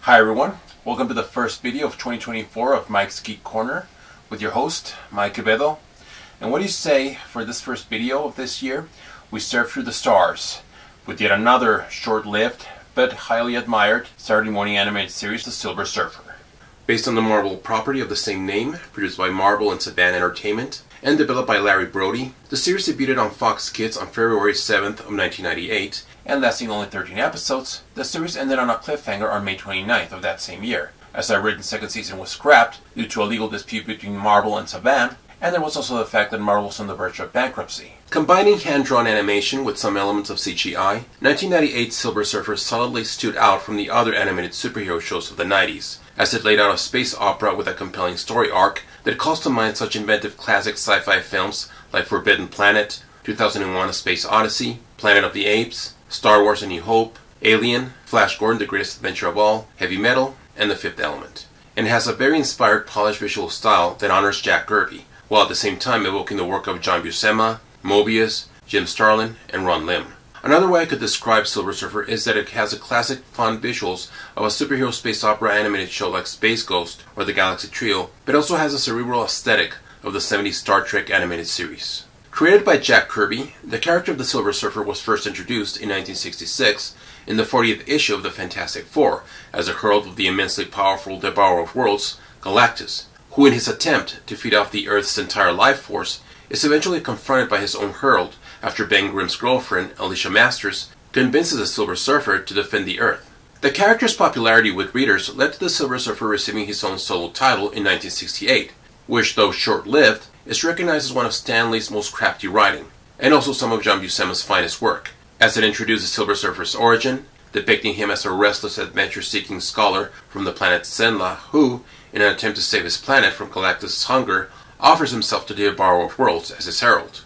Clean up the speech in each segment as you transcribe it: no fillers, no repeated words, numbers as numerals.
Hi everyone, welcome to the first video of 2024 of Mike's Geek Corner with your host, Mike Quevedo. And what do you say for this first video of this year? We surf through the stars with yet another short-lived but highly admired Saturday morning animated series, The Silver Surfer. Based on the Marvel property of the same name, produced by Marvel and Saban Entertainment, and developed by Larry Brody, the series debuted on Fox Kids on February 7th of 1998, and lasting only 13 episodes, the series ended on a cliffhanger on May 29th of that same year, as the written second season was scrapped due to a legal dispute between Marvel and Saban, and there was also the fact that Marvel was on the verge of bankruptcy. Combining hand-drawn animation with some elements of CGI, 1998's Silver Surfer solidly stood out from the other animated superhero shows of the 90s, as it laid out a space opera with a compelling story arc that calls to mind such inventive classic sci-fi films like Forbidden Planet, 2001: A Space Odyssey, Planet of the Apes, Star Wars: A New Hope, Alien, Flash Gordon: The Greatest Adventure of All, Heavy Metal, and The Fifth Element. And has a very inspired, polished visual style that honors Jack Kirby, while at the same time evoking the work of John Buscema, Moebius, Jim Starlin, and Ron Lim. Another way I could describe Silver Surfer is that it has the classic fun visuals of a superhero space opera animated show like Space Ghost or The Galaxy Trio, but also has a cerebral aesthetic of the 70s Star Trek animated series. Created by Jack Kirby, the character of the Silver Surfer was first introduced in 1966 in the 40th issue of the Fantastic Four as a herald of the immensely powerful Devourer of Worlds, Galactus, who in his attempt to feed off the Earth's entire life force is eventually confronted by his own herald after Ben Grimm's girlfriend, Alicia Masters, convinces the Silver Surfer to defend the Earth. The character's popularity with readers led to the Silver Surfer receiving his own solo title in 1968, which, though short-lived, is recognized as one of Stan Lee's most crafty writing, and also some of John Buscema's finest work, as it introduces Silver Surfer's origin, depicting him as a restless adventure-seeking scholar from the planet Zenla who, in an attempt to save his planet from Galactus' hunger, offers himself to the Devourer of Worlds as his herald,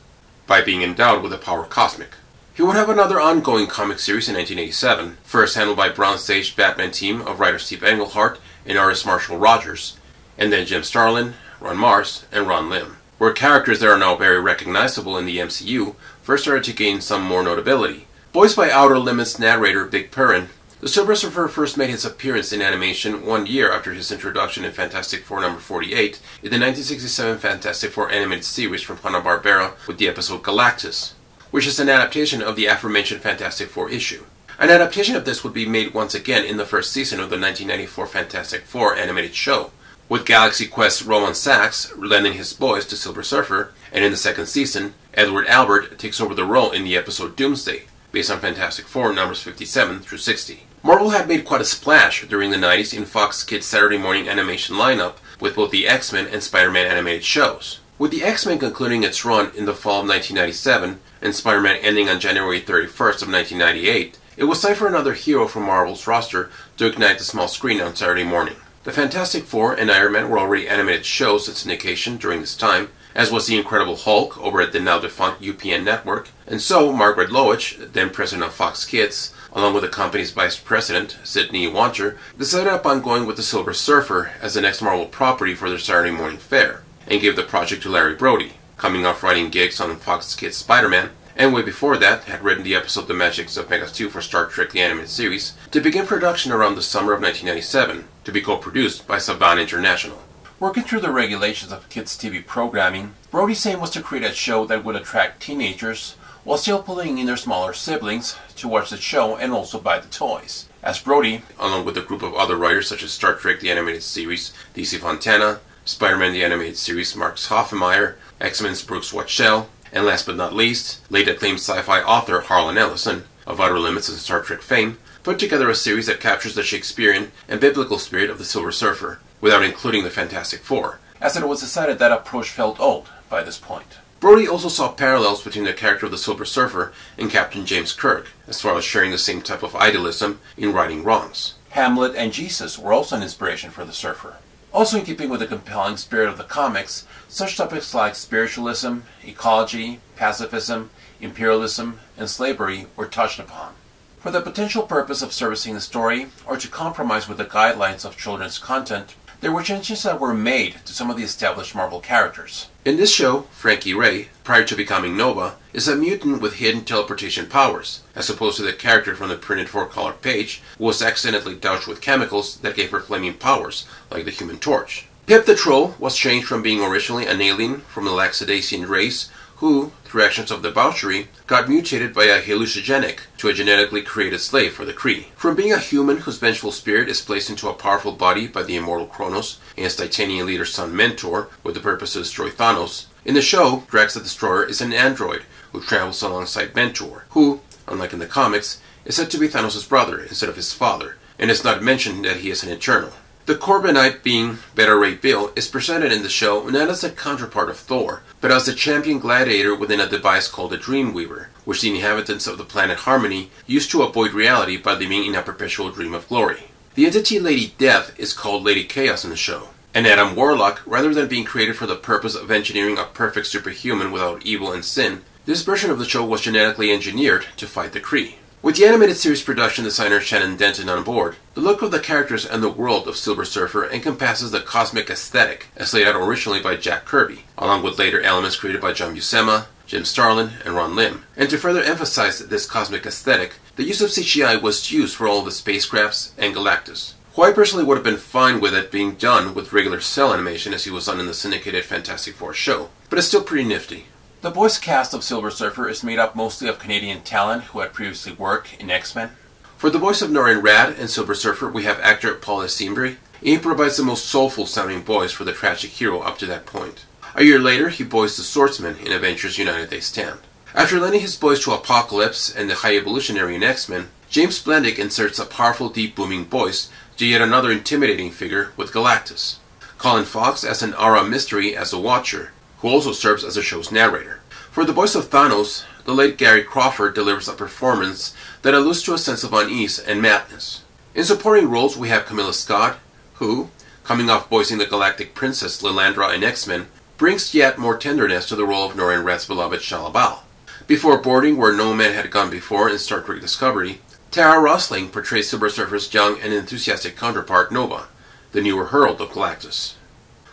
by being endowed with a power cosmic. He would have another ongoing comic series in 1987, first handled by Bronze Age Batman team of writer Steve Englehart and artist Marshall Rogers, and then Jim Starlin, Ron Mars, and Ron Lim, where characters that are now very recognizable in the MCU first started to gain some more notability. Voiced by Outer Limits narrator Big Perrin, the Silver Surfer first made his appearance in animation 1 year after his introduction in Fantastic Four number 48 in the 1967 Fantastic Four animated series from Hanna-Barbera with the episode Galactus, which is an adaptation of the aforementioned Fantastic Four issue. An adaptation of this would be made once again in the first season of the 1994 Fantastic Four animated show, with Galaxy Quest's Roman Sachs lending his voice to Silver Surfer, and in the second season, Edward Albert takes over the role in the episode Doomsday, based on Fantastic Four numbers 57 through 60. Marvel had made quite a splash during the 90s in Fox Kids' Saturday morning animation lineup with both the X-Men and Spider-Man animated shows, with the X-Men concluding its run in the fall of 1997 and Spider-Man ending on January 31st of 1998. It was time for another hero from Marvel's roster to ignite the small screen on Saturday morning. The Fantastic Four and Iron Man were already animated shows at syndication during this time, as was the Incredible Hulk over at the now-defunct UPN network, and so Margaret Loich, then president of Fox Kids, along with the company's vice president, Sidney Wanter, decided upon going with the Silver Surfer as the next Marvel property for their Saturday morning fare, and gave the project to Larry Brody, coming off writing gigs on Fox Kids' Spider-Man, and way before that had written the episode The Magics of Megas 2 for Star Trek the Animated Series, to begin production around the summer of 1997, to be co-produced by Saban International. Working through the regulations of kids' TV programming, Brody's aim was to create a show that would attract teenagers while still pulling in their smaller siblings to watch the show and also buy the toys. As Brody, along with a group of other writers such as Star Trek the Animated Series, DC Fontana, Spider-Man the Animated Series Marcus Hoffmeyer, X-Men's Brooks Watchell, and last but not least, late acclaimed sci-fi author Harlan Ellison, of Outer Limits and Star Trek fame, put together a series that captures the Shakespearean and biblical spirit of the Silver Surfer, without including the Fantastic Four, as it was decided that approach felt old by this point. Brody also saw parallels between the character of the Silver Surfer and Captain James Kirk, as far as sharing the same type of idealism in righting wrongs. Hamlet and Jesus were also an inspiration for the Surfer. Also in keeping with the compelling spirit of the comics, such topics like spiritualism, ecology, pacifism, imperialism, and slavery were touched upon. For the potential purpose of servicing the story, or to compromise with the guidelines of children's content, there were changes that were made to some of the established Marvel characters. In this show, Frankie Ray, prior to becoming Nova, is a mutant with hidden teleportation powers, as opposed to the character from the printed 4-color page who was accidentally doused with chemicals that gave her flaming powers, like the Human Torch. Pip the Troll was changed from being originally an alien from the Laxidasian race who, through actions of debauchery, got mutated by a hallucinogenic to a genetically created slave for the Kree. From being a human whose vengeful spirit is placed into a powerful body by the immortal Kronos and his Titanian leader's son Mentor with the purpose to destroy Thanos, in the show, Drax the Destroyer is an android who travels alongside Mentor, who, unlike in the comics, is said to be Thanos' brother instead of his father, and it's not mentioned that he is an Eternal. The Corbinite being Beta Ray Bill is presented in the show not as a counterpart of Thor, but as the champion gladiator within a device called the Dreamweaver, which the inhabitants of the planet Harmony used to avoid reality by living in a perpetual dream of glory. The entity Lady Death is called Lady Chaos in the show. And Adam Warlock, rather than being created for the purpose of engineering a perfect superhuman without evil and sin, this version of the show was genetically engineered to fight the Kree. With the animated series production designer Shannon Denton on board, the look of the characters and the world of Silver Surfer encompasses the cosmic aesthetic as laid out originally by Jack Kirby, along with later elements created by John Buscema, Jim Starlin, and Ron Lim. And to further emphasize this cosmic aesthetic, the use of CGI was used for all of the spacecrafts and Galactus. Who I personally would have been fine with it being done with regular cell animation as he was done in the syndicated Fantastic Four show, but it's still pretty nifty. The voice cast of Silver Surfer is made up mostly of Canadian talent who had previously worked in X-Men. For the voice of Norrin Radd and Silver Surfer, we have actor Paul Estimbri. He provides the most soulful sounding voice for the tragic hero up to that point. A year later, he voiced the Swordsman in Avengers United They Stand. After lending his voice to Apocalypse and the High Evolutionary in X-Men, James Blendick inserts a powerful deep booming voice to yet another intimidating figure with Galactus. Colin Fox as an Aura Mystery as the Watcher, who also serves as the show's narrator. For the voice of Thanos, the late Gary Crawford delivers a performance that alludes to a sense of unease and madness. In supporting roles, we have Camilla Scott, who, coming off voicing the Galactic Princess Lilandra in X-Men, brings yet more tenderness to the role of Norrin Radd's beloved Shalla-Bal. Before boarding where no man had gone before in Star Trek Discovery, Tara Rosling portrays Silver Surfer's young and enthusiastic counterpart Nova, the newer herald of Galactus.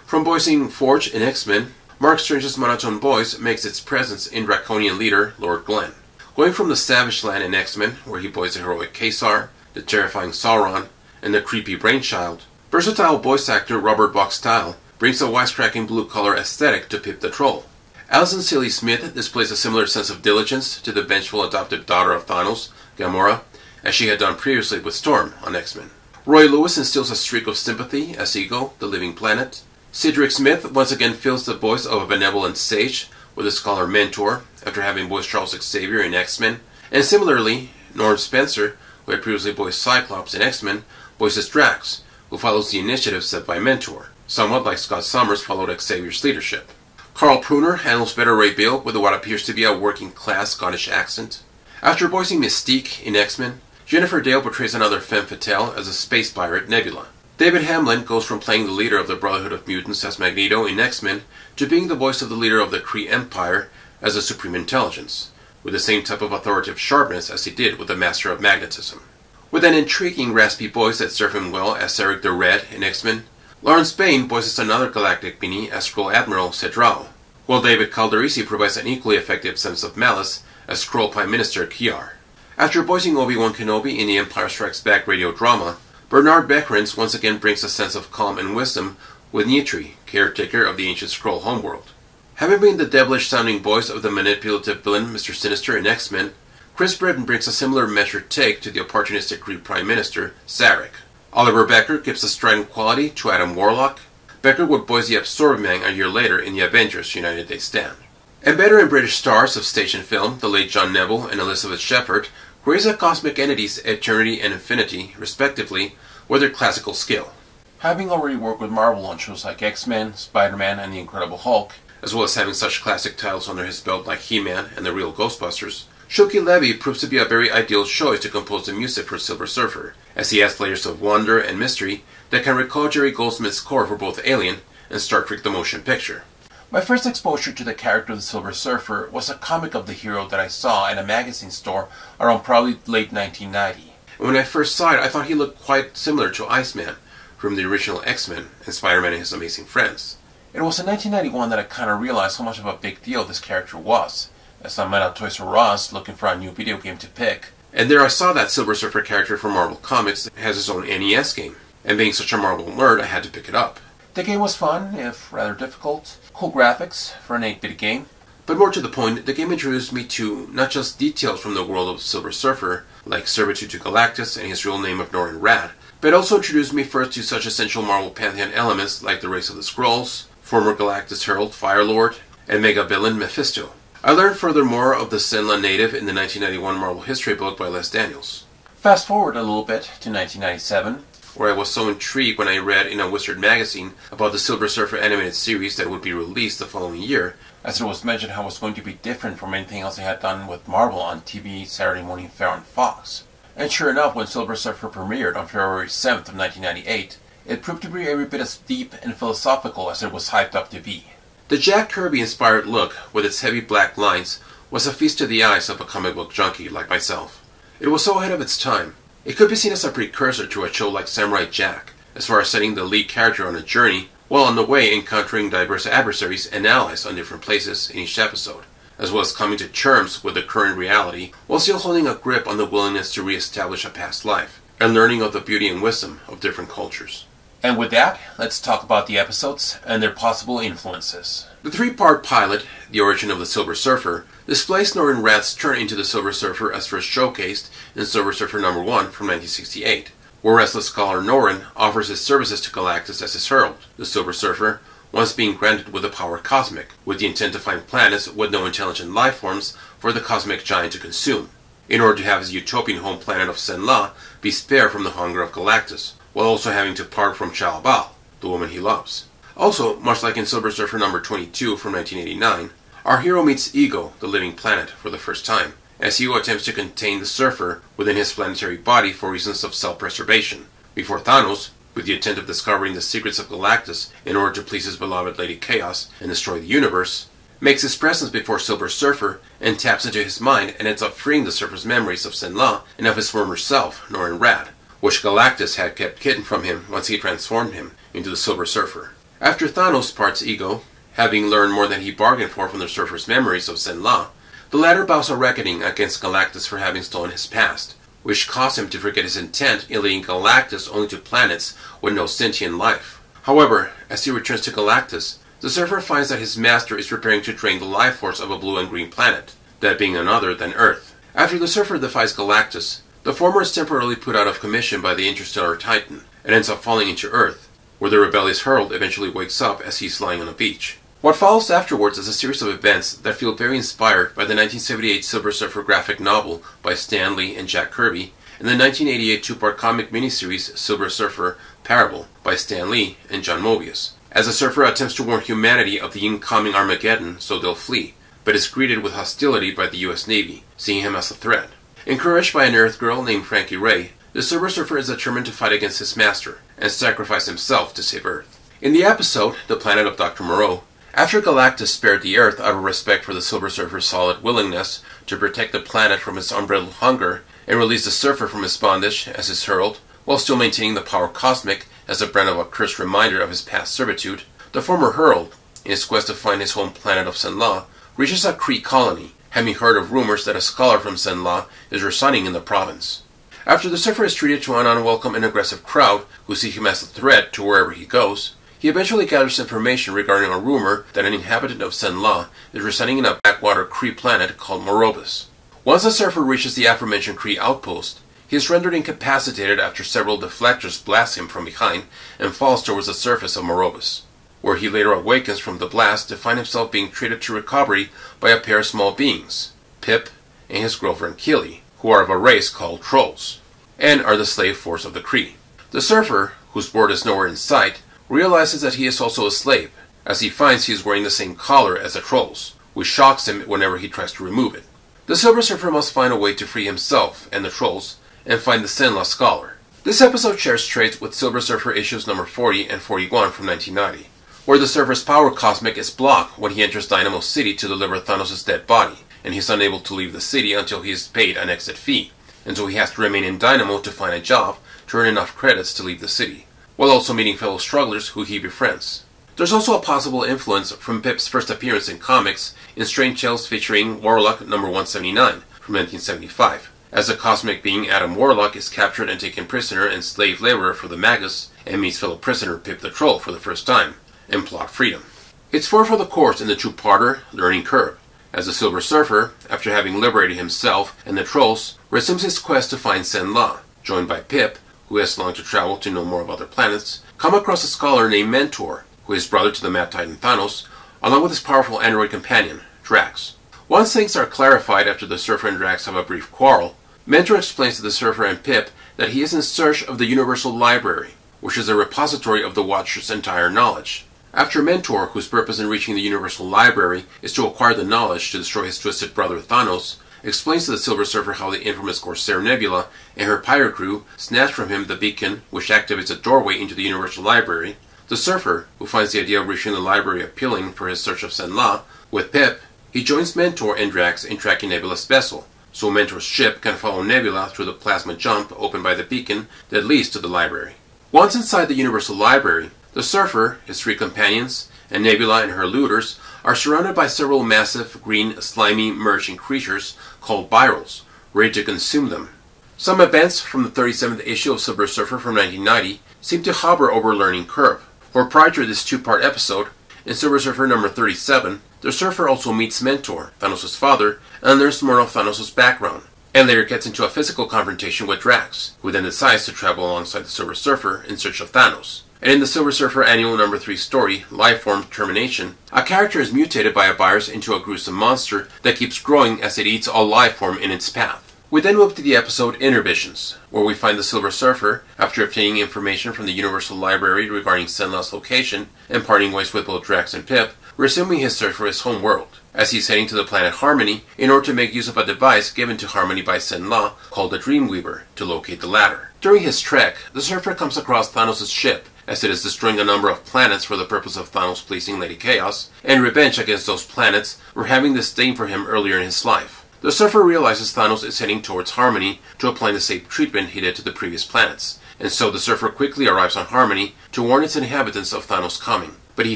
From voicing Forge in X-Men, Mark Strange's monotone voice makes its presence in Draconian leader Lord Glenn. Going from the Savage Land in X-Men, where he voiced the heroic Ka-Zar, the terrifying Sauron, and the creepy Brainchild, versatile voice actor Robert Boxtel brings a wisecracking blue-collar aesthetic to Pip the Troll. Alison Seeley Smith displays a similar sense of diligence to the vengeful adopted daughter of Thanos, Gamora, as she had done previously with Storm on X-Men. Roy Lewis instills a streak of sympathy as Ego, the Living Planet. Cedric Smith once again fills the voice of a benevolent sage with his scholar Mentor after having voiced Charles Xavier in X-Men. And similarly, Norm Spencer, who had previously voiced Cyclops in X-Men, voices Drax, who follows the initiative set by Mentor, somewhat like Scott Summers followed Xavier's leadership. Carl Pruner handles Beta Ray Bill with what appears to be a working-class Scottish accent. After voicing Mystique in X-Men, Jennifer Dale portrays another femme fatale as a space pirate, Nebula. David Hamlin goes from playing the leader of the Brotherhood of Mutants as Magneto in X-Men to being the voice of the leader of the Kree Empire as the Supreme Intelligence, with the same type of authoritative sharpness as he did with the Master of Magnetism. With an intriguing raspy voice that served him well as Eric the Red in X-Men, Lawrence Bain voices another galactic beanie as Skrull Admiral Cedrao, while David Calderisi provides an equally effective sense of malice as Skrull Prime Minister Kiar. After voicing Obi-Wan Kenobi in the Empire Strikes Back radio drama, Bernard Behrens once again brings a sense of calm and wisdom with Nitri, caretaker of the ancient Skrull homeworld. Having been the devilish-sounding voice of the manipulative villain Mr. Sinister in X-Men, Chris Britton brings a similar measured take to the opportunistic Kree Prime Minister, Zarek. Oliver Becker gives a strident quality to Adam Warlock. Becker would voice the Absorbing a year later in the Avengers United They Stand. And veteran British stars of station film, the late John Neville and Elizabeth Shepard, grace a cosmic entities Eternity and Infinity, respectively, with their classical skill. Having already worked with Marvel on shows like X-Men, Spider-Man, and The Incredible Hulk, as well as having such classic titles under his belt like He-Man and The Real Ghostbusters, Shoki Levy proves to be a very ideal choice to compose the music for Silver Surfer, as he adds layers of wonder and mystery that can recall Jerry Goldsmith's score for both Alien and Star Trek the Motion Picture. My first exposure to the character of the Silver Surfer was a comic of the hero that I saw in a magazine store around probably late 1990. And when I first saw it, I thought he looked quite similar to Iceman, from the original X-Men and Spider-Man and His Amazing Friends. It was in 1991 that I kind of realized how much of a big deal this character was, as I met at Toys R Us looking for a new video game to pick. And there I saw that Silver Surfer character from Marvel Comics that has his own NES game, and being such a Marvel nerd I had to pick it up. The game was fun, if rather difficult, cool graphics for an 8-bit game. But more to the point, the game introduced me to not just details from the world of Silver Surfer, like servitude to Galactus and his real name of Norrin Radd, but also introduced me first to such essential Marvel Pantheon elements like the race of the Skrulls, former Galactus Herald Firelord, and mega villain Mephisto. I learned furthermore of the Zenla native in the 1991 Marvel History book by Les Daniels. Fast forward a little bit to 1997, where I was so intrigued when I read in a Wizard magazine about the Silver Surfer animated series that would be released the following year, as it was mentioned how it was going to be different from anything else I had done with Marvel on TV Saturday morning fare on Fox. And sure enough, when Silver Surfer premiered on February 7th of 1998, it proved to be every bit as deep and philosophical as it was hyped up to be. The Jack Kirby-inspired look, with its heavy black lines, was a feast to the eyes of a comic book junkie like myself. It was so ahead of its time. It could be seen as a precursor to a show like Samurai Jack, as far as setting the lead character on a journey, while on the way encountering diverse adversaries and allies on different places in each episode, as well as coming to terms with the current reality, while still holding a grip on the willingness to re-establish a past life, and learning of the beauty and wisdom of different cultures. And with that, let's talk about the episodes and their possible influences. The 3-part pilot, The Origin of the Silver Surfer, displays Norrin Radd's turn into the Silver Surfer as first showcased in Silver Surfer No. 1 from 1968, where restless scholar Norrin offers his services to Galactus as his herald, the Silver Surfer, once being granted with the power cosmic, with the intent to find planets with no intelligent life forms for the cosmic giant to consume, in order to have his utopian home planet of Zenla be spared from the hunger of Galactus, while also having to part from Chalabal, the woman he loves. Also, much like in Silver Surfer No. 22 from 1989, our hero meets Ego, the living planet, for the first time, as Ego attempts to contain the Surfer within his planetary body for reasons of self-preservation, before Thanos, with the intent of discovering the secrets of Galactus in order to please his beloved Lady Chaos and destroy the universe, makes his presence before Silver Surfer and taps into his mind and ends up freeing the Surfer's memories of Zenla and of his former self, Norrin Radd, which Galactus had kept hidden from him once he transformed him into the Silver Surfer. After Thanos parts Ego, having learned more than he bargained for from the Surfer's memories of Zenla, the latter vows a reckoning against Galactus for having stolen his past, which caused him to forget his intent in leading Galactus only to planets with no sentient life. However, as he returns to Galactus, the Surfer finds that his master is preparing to drain the life force of a blue and green planet, that being none other than Earth. After the Surfer defies Galactus, the former is temporarily put out of commission by the interstellar Titan, and ends up falling into Earth, where the rebellious Herald eventually wakes up as he's lying on a beach. What follows afterwards is a series of events that feel very inspired by the 1978 Silver Surfer graphic novel by Stan Lee and Jack Kirby, and the 1988 2-part comic miniseries Silver Surfer Parable by Stan Lee and John Mobius, as the Surfer attempts to warn humanity of the incoming Armageddon so they'll flee, but is greeted with hostility by the US Navy, seeing him as a threat. Encouraged by an Earth girl named Frankie Ray, the Silver Surfer is determined to fight against his master, and sacrifice himself to save Earth. In the episode, The Planet of Dr. Moreau, after Galactus spared the Earth out of respect for the Silver Surfer's solid willingness to protect the planet from its unbridled hunger, and release the Surfer from his bondage as his herald, while still maintaining the power cosmic as a brand of a cursed reminder of his past servitude, the former herald, in his quest to find his home planet of Zenla, reaches a Kree colony, having heard of rumors that a scholar from Zenla is residing in the province. After the Surfer is treated to an unwelcome and aggressive crowd who see him as a threat to wherever he goes, he eventually gathers information regarding a rumor that an inhabitant of Zenla is residing in a backwater Kree planet called Morobus. Once the Surfer reaches the aforementioned Kree outpost, he is rendered incapacitated after several deflectors blast him from behind and falls towards the surface of Morobus, where he later awakens from the blast to find himself being treated to recovery by a pair of small beings, Pip and his girlfriend Keely, who are of a race called Trolls, and are the slave force of the Kree. The Surfer, whose board is nowhere in sight, realizes that he is also a slave, as he finds he is wearing the same collar as the Trolls, which shocks him whenever he tries to remove it. The Silver Surfer must find a way to free himself and the Trolls, and find the Zenla Scholar. This episode shares traits with Silver Surfer issues number 40 and 41 from 1990, where the Surfer's power cosmic is blocked when he enters Dynamo City to deliver Thanos' dead body, and he's unable to leave the city until he is paid an exit fee, and so he has to remain in Dynamo to find a job to earn enough credits to leave the city. while also meeting fellow strugglers who he befriends. There's also a possible influence from Pip's first appearance in comics in Strange Tales featuring Warlock number 179 from 1975, as the cosmic being Adam Warlock is captured and taken prisoner and slave laborer for the Magus and meets fellow prisoner Pip the Troll for the first time and plot freedom. It's par for the course in the two-parter Learning Curve, as the Silver Surfer, after having liberated himself and the Trolls, resumes his quest to find Sen-La, joined by Pip, who has longed to travel to know more of other planets, come across a scholar named Mentor, who is brother to the Mad Titan Thanos, along with his powerful android companion, Drax. Once things are clarified after the Surfer and Drax have a brief quarrel, Mentor explains to the Surfer and Pip that he is in search of the Universal Library, which is a repository of the Watcher's entire knowledge. After Mentor, whose purpose in reaching the Universal Library is to acquire the knowledge to destroy his twisted brother Thanos, explains to the Silver Surfer how the infamous Corsair Nebula and her pirate crew snatched from him the beacon which activates a doorway into the Universal Library, the Surfer, who finds the idea of reaching the library appealing for his search of Sen-La, with Pip, he joins Mentor and Drax in tracking Nebula's vessel, so Mentor's ship can follow Nebula through the plasma jump opened by the beacon that leads to the library. Once inside the Universal Library, the Surfer, his three companions, and Nebula and her looters are surrounded by several massive, green, slimy, merging creatures called Birals, ready to consume them. Some events from the 37th issue of Silver Surfer from 1990 seem to hover over Learning Curve, for prior to this two-part episode, in Silver Surfer number 37, the Surfer also meets Mentor, Thanos' father, and learns more of Thanos' background, and later gets into a physical confrontation with Drax, who then decides to travel alongside the Silver Surfer in search of Thanos. And in the Silver Surfer Annual number 3 story, Lifeform Termination, a character is mutated by a virus into a gruesome monster that keeps growing as it eats all lifeform in its path. We then move to the episode Intervisions, where we find the Silver Surfer, after obtaining information from the Universal Library regarding Sen-La's location and parting ways with both Drax and Pip, resuming his search for his home world, as he's heading to the planet Harmony in order to make use of a device given to Harmony by Sen-La called the Dreamweaver to locate the latter. During his trek, the Surfer comes across Thanos' ship, as it is destroying a number of planets for the purpose of Thanos pleasing Lady Chaos, and revenge against those planets for having disdain for him earlier in his life. The Surfer realizes Thanos is heading towards Harmony to apply the same treatment he did to the previous planets, and so the Surfer quickly arrives on Harmony to warn its inhabitants of Thanos' coming. But he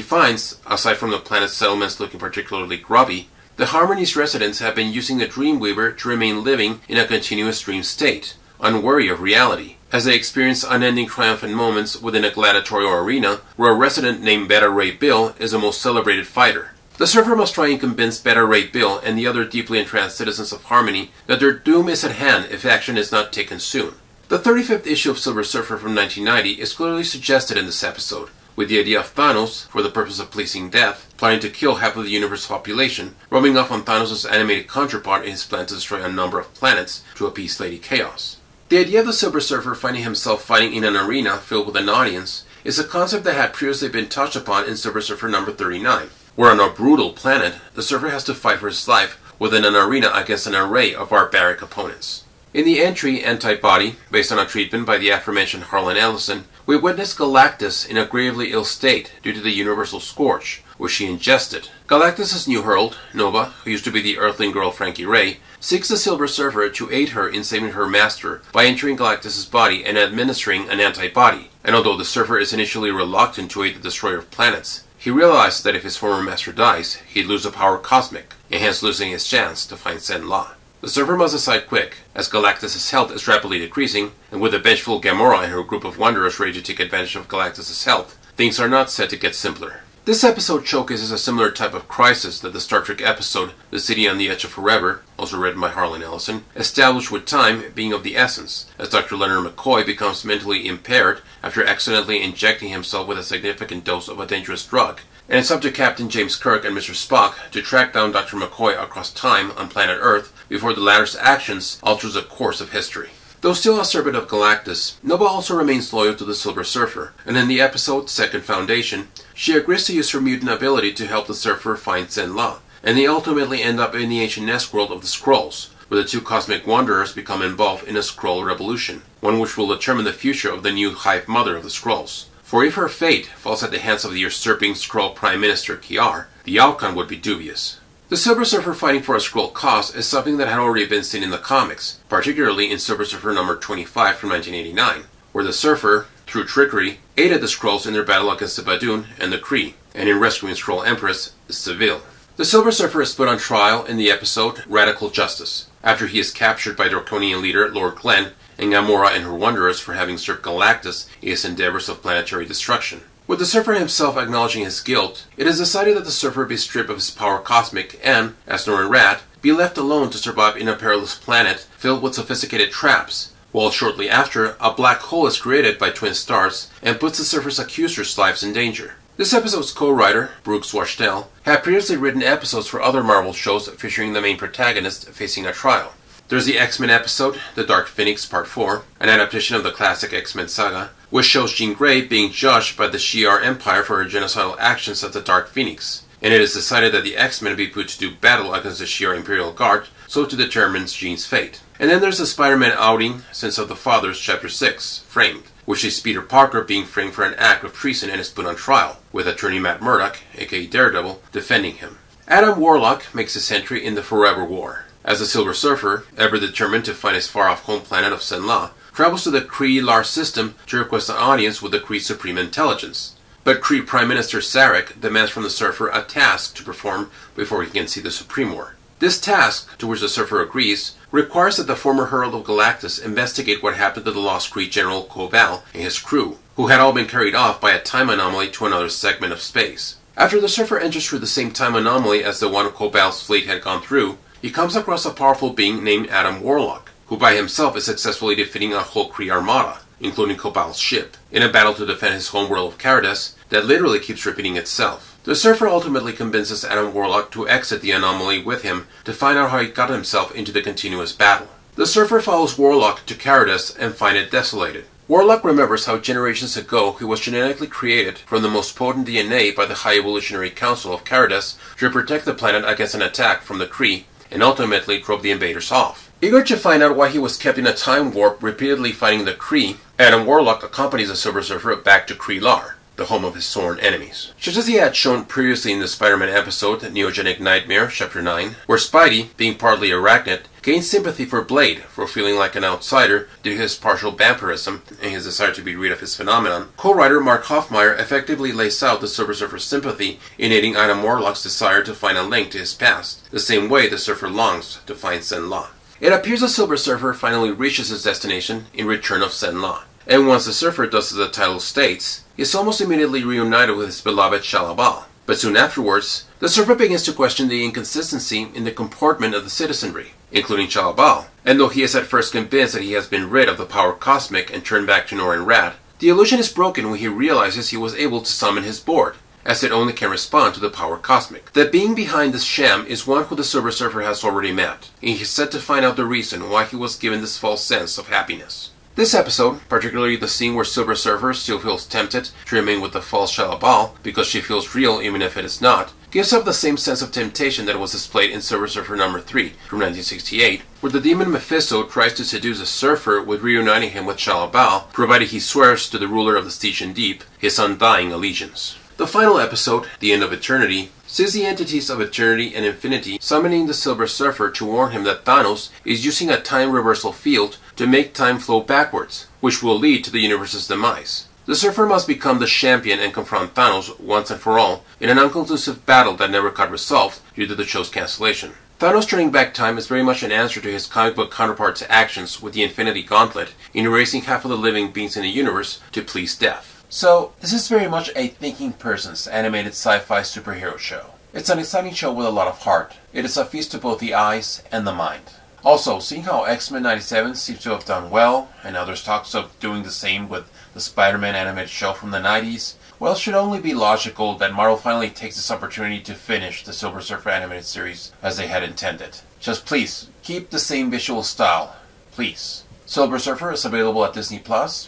finds, aside from the planet's settlements looking particularly grubby, the Harmony's residents have been using the Dreamweaver to remain living in a continuous dream state, unwary of reality, as they experience unending triumphant moments within a gladiatorial arena where a resident named Beta Ray Bill is the most celebrated fighter. The Surfer must try and convince Beta Ray Bill and the other deeply entranced citizens of Harmony that their doom is at hand if action is not taken soon. The 35th issue of Silver Surfer from 1990 is clearly suggested in this episode, with the idea of Thanos, for the purpose of pleasing death, planning to kill half of the universe's population, rubbing off on Thanos' animated counterpart in his plan to destroy a number of planets to appease Lady Chaos. The idea of the Silver Surfer finding himself fighting in an arena filled with an audience is a concept that had previously been touched upon in Silver Surfer number 39, where on a brutal planet, the Surfer has to fight for his life within an arena against an array of barbaric opponents. In the entry Antibody, based on a treatment by the aforementioned Harlan Ellison, we witness Galactus in a gravely ill state due to the Universal Scorch, which she ingested. Galactus' new herald, Nova, who used to be the Earthling girl Frankie Ray, seeks the Silver Surfer to aid her in saving her master by entering Galactus' body and administering an antibody. And although the Surfer is initially reluctant to aid the destroyer of planets, he realizes that if his former master dies, he'd lose a power cosmic, and hence losing his chance to find Sen-La. The Surfer must decide quick, as Galactus' health is rapidly decreasing, and with the vengeful Gamora and her group of wanderers ready to take advantage of Galactus' health, things are not set to get simpler. This episode showcases a similar type of crisis that the Star Trek episode The City on the Edge of Forever, also written by Harlan Ellison, established, with time being of the essence, as Dr. Leonard McCoy becomes mentally impaired after accidentally injecting himself with a significant dose of a dangerous drug, and it's up to Captain James Kirk and Mr. Spock to track down Dr. McCoy across time on planet Earth before the latter's actions alters the course of history. Though still a servant of Galactus, Nova also remains loyal to the Silver Surfer, and in the episode Second Foundation, she agrees to use her mutant ability to help the Surfer find Sen-La, and they ultimately end up in the ancient nest world of the Skrulls, where the two cosmic wanderers become involved in a Skrull revolution, one which will determine the future of the new Hive Mother of the Skrulls. For if her fate falls at the hands of the usurping Skrull Prime Minister Ka-Zar, the outcome would be dubious. The Silver Surfer fighting for a Skrull cause is something that had already been seen in the comics, particularly in Silver Surfer number 25 from 1989, where the Surfer, through trickery, aided the Skrulls in their battle against the Badoon and the Kree, and in rescuing Skrull Empress Seville. The Silver Surfer is put on trial in the episode Radical Justice, after he is captured by Draconian leader Lord Glenn and Gamora and her Wanderers for having served Galactus in his endeavors of planetary destruction. With the Surfer himself acknowledging his guilt, it is decided that the Surfer be stripped of his power cosmic and, as Norrin Radd, be left alone to survive in a perilous planet filled with sophisticated traps, while shortly after, a black hole is created by twin stars and puts the Surfer's accusers' lives in danger. This episode's co-writer, Brooks Wachtel, had previously written episodes for other Marvel shows featuring the main protagonist facing a trial. There's the X-Men episode, The Dark Phoenix Part 4, an adaptation of the classic X-Men saga, which shows Jean Grey being judged by the Shi'ar Empire for her genocidal actions as the Dark Phoenix, and it is decided that the X-Men be put to do battle against the Shi'ar Imperial Guard, so to determine Jean's fate. And then there's the Spider-Man outing, Sins of the Fathers, Chapter 6, Framed, which is Peter Parker being framed for an act of treason and is put on trial, with attorney Matt Murdock, aka Daredevil, defending him. Adam Warlock makes his entry in the Forever War, as the Silver Surfer, ever determined to find his far-off home planet of Zenn-La, travels to the Kree-Lar system to request an audience with the Kree Supreme Intelligence. But Kree Prime Minister Sarek demands from the Surfer a task to perform before he can see the Supreme War. This task, to which the Surfer agrees, requires that the former Herald of Galactus investigate what happened to the lost Kree General Ka-Zar and his crew, who had all been carried off by a time anomaly to another segment of space. After the Surfer enters through the same time anomaly as the one Ka-Zar's fleet had gone through, he comes across a powerful being named Adam Warlock, who by himself is successfully defeating a whole Kree armada, including Ka-Zar's ship, in a battle to defend his homeworld of Karadas that literally keeps repeating itself. The Surfer ultimately convinces Adam Warlock to exit the anomaly with him to find out how he got himself into the continuous battle. The Surfer follows Warlock to Karadas and finds it desolated. Warlock remembers how generations ago he was genetically created from the most potent DNA by the High Evolutionary Council of Karadas to protect the planet against an attack from the Kree, and ultimately drove the invaders off. Eager to find out why he was kept in a time warp repeatedly fighting the Kree, Adam Warlock accompanies the Silver Surfer back to Kree-Lar, the home of his sworn enemies. Just as he had shown previously in the Spider-Man episode, Neogenic Nightmare, Chapter 9, where Spidey, being partly arachnid, gains sympathy for Blade for feeling like an outsider due to his partial vampirism and his desire to be rid of his phenomenon, co-writer Mark Hoffmeyer effectively lays out the Silver Surfer's sympathy in aiding Adam Warlock's desire to find a link to his past, the same way the Surfer longs to find Zenn-La. It appears the Silver Surfer finally reaches his destination in Return of Zenn-La, and once the Surfer does as the title states, he is almost immediately reunited with his beloved Shalla-Bal. But soon afterwards, the Surfer begins to question the inconsistency in the comportment of the citizenry, including Shalla-Bal, and though he is at first convinced that he has been rid of the power cosmic and turned back to Norrin Radd, the illusion is broken when he realizes he was able to summon his board, as it only can respond to the power cosmic. The being behind this sham is one who the Silver Surfer has already met, and he is set to find out the reason why he was given this false sense of happiness. This episode, particularly the scene where Silver Surfer still feels tempted to remain with the false Shalla-Bal because she feels real even if it is not, gives up the same sense of temptation that was displayed in Silver Surfer number 3 from 1968, where the demon Mephisto tries to seduce the Surfer with reuniting him with Shalla-Bal, provided he swears to the ruler of the Stygian Deep his undying allegiance. The final episode, The End of Eternity, sees the entities of Eternity and Infinity summoning the Silver Surfer to warn him that Thanos is using a time reversal field to make time flow backwards, which will lead to the universe's demise. The Surfer must become the champion and confront Thanos once and for all in an unconclusive battle that never got resolved due to the show's cancellation. Thanos turning back time is very much an answer to his comic book counterpart's actions with the Infinity Gauntlet in erasing half of the living beings in the universe to please death. So, this is very much a thinking person's animated sci-fi superhero show. It's an exciting show with a lot of heart. It is a feast to both the eyes and the mind. Also, seeing how X-Men 97 seems to have done well, and now there's talks of doing the same with the Spider-Man animated show from the 90s, well, it should only be logical that Marvel finally takes this opportunity to finish the Silver Surfer animated series as they had intended. Just please, keep the same visual style. Please. Silver Surfer is available at Disney+,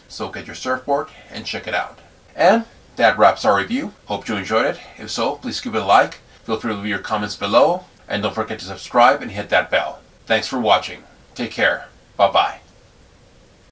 so get your surfboard and check it out. And that wraps our review. Hope you enjoyed it. If so, please give it a like. Feel free to leave your comments below. And don't forget to subscribe and hit that bell. Thanks for watching. Take care. Bye-bye.